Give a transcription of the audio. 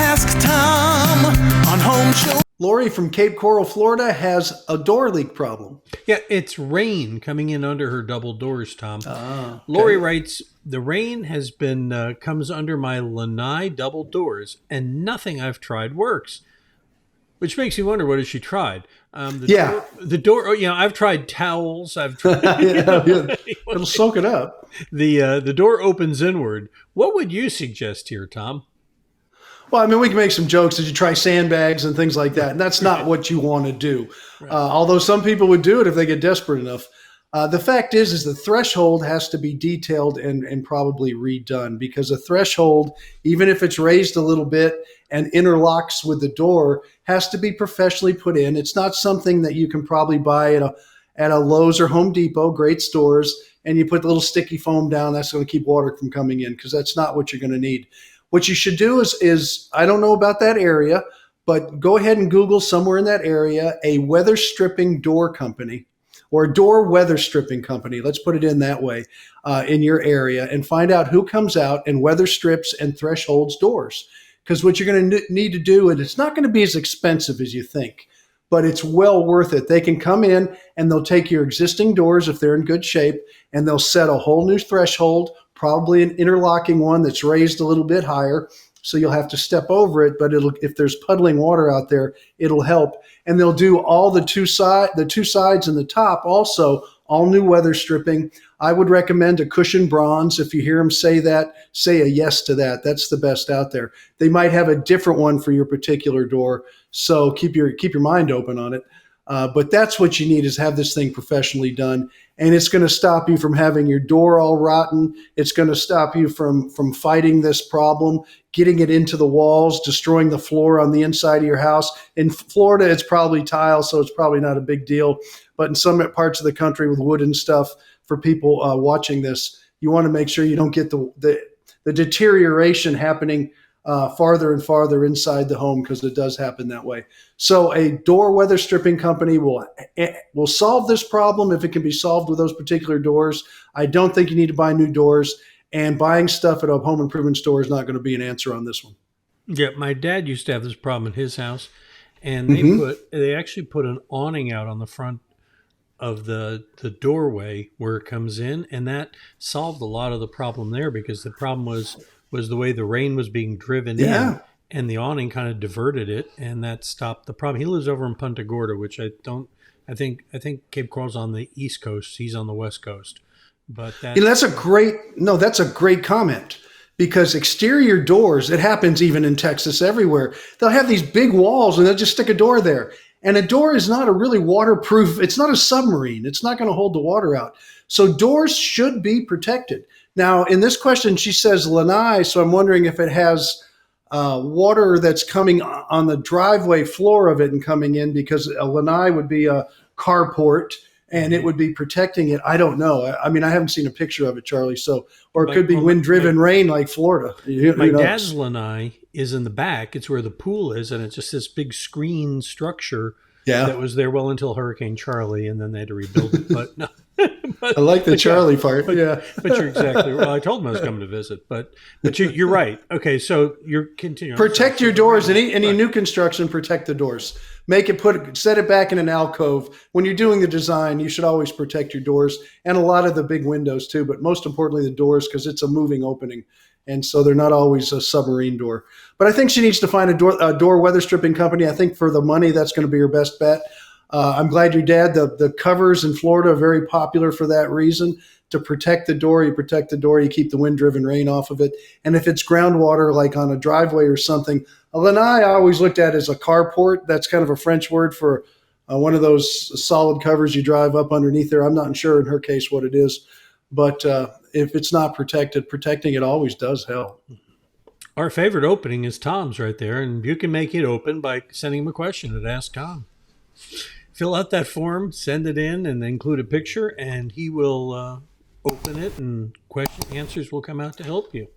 Ask Tom on Home Show. Lori from Cape Coral, Florida has a door leak problem. Yeah, it's rain coming in under her double doors, Tom. Okay. Lori writes, the rain has been comes under my lanai double doors, and nothing I've tried works. Which makes me wonder, what has she tried? The door. Oh, I've tried towels. I've tried. It'll soak it up. The door opens inward. What would you suggest here, Tom? Well, I mean, we can make some jokes that you try sandbags and things like that, and that's not what you want to do. Right. Although some people would do it if they get desperate enough. The fact is the threshold has to be detailed and probably redone, because a threshold, even if it's raised a little bit and interlocks with the door, has to be professionally put in. It's not something that you can probably buy at a Lowe's or Home Depot, great stores, and you put the little sticky foam down. That's going to keep water from coming in, because that's not what you're going to need. What you should do is, I don't know about that area, but go ahead and Google somewhere in that area a weather stripping door company, or a door weather stripping company. Let's put it in that way, in your area, and find out who comes out and weather strips and thresholds doors. Because what you're going to need to do, and it's not going to be as expensive as you think, but it's well worth it. They can come in and they'll take your existing doors, if they're in good shape, and they'll set a whole new threshold, probably an interlocking one that's raised a little bit higher. So you'll have to step over it, but if there's puddling water out there, it'll help. And they'll do all the two sides and the top also, all new weather stripping. I would recommend a cushion bronze. If you hear them say that, say a yes to that. That's the best out there. They might have a different one for your particular door, so keep your mind open on it. But that's what you need, is have this thing professionally done. And it's going to stop you from having your door all rotten. It's going to stop you from fighting this problem, getting it into the walls, destroying the floor on the inside of your house. In Florida, it's probably tile, so it's probably not a big deal. But in some parts of the country with wood and stuff, for people watching this, you want to make sure you don't get the deterioration happening farther and farther inside the home, because it does happen that way. So a door weather stripping company will solve this problem if it can be solved with those particular doors. I don't think you need to buy new doors, and buying stuff at a home improvement store is not going to be an answer on this one. Yeah, my dad used to have this problem in his house, and they actually put an awning out on the front of the doorway where it comes in, and that solved a lot of the problem there, because the problem was the way the rain was being driven in, and the awning kind of diverted it, and that stopped the problem. He lives over in Punta Gorda, which I think Cape Coral's on the East Coast. He's on the West Coast. But that's a great comment, because exterior doors, it happens even in Texas everywhere. They'll have these big walls and they'll just stick a door there. And a door is not a really waterproof, it's not a submarine. It's not going to hold the water out. So doors should be protected. Now, in this question, she says lanai, so I'm wondering if it has water that's coming on the driveway floor of it and coming in, because a lanai would be a carport and it would be protecting it. I don't know. I mean, I haven't seen a picture of it, Charlie. So, or it could be wind-driven rain like Florida. My dad's lanai is in the back. It's where the pool is, and it's just this big screen structure that was there well until Hurricane Charlie, and then they had to rebuild it. But no. I like the Charlie part. But you're exactly right. Well, I told him I was coming to visit, but you're right. Okay, so you're continuing. Protect your doors. Any new construction, protect the doors. Set it back in an alcove. When you're doing the design, you should always protect your doors, and a lot of the big windows too, but most importantly the doors, because it's a moving opening. And so they're not always a submarine door. But I think she needs to find a door weather stripping company. I think for the money, that's going to be her best bet. I'm glad your dad, the covers in Florida are very popular for that reason. To protect the door, you keep the wind-driven rain off of it. And if it's groundwater, like on a driveway or something, a lanai I always looked at as a carport. That's kind of a French word for one of those solid covers you drive up underneath there. I'm not sure in her case what it is. But if it's not protected, protecting it always does help. Our favorite opening is Tom's right there, and you can make it open by sending him a question at Ask Tom. Fill out that form, send it in, and include a picture, and he will open it, and answers will come out to help you.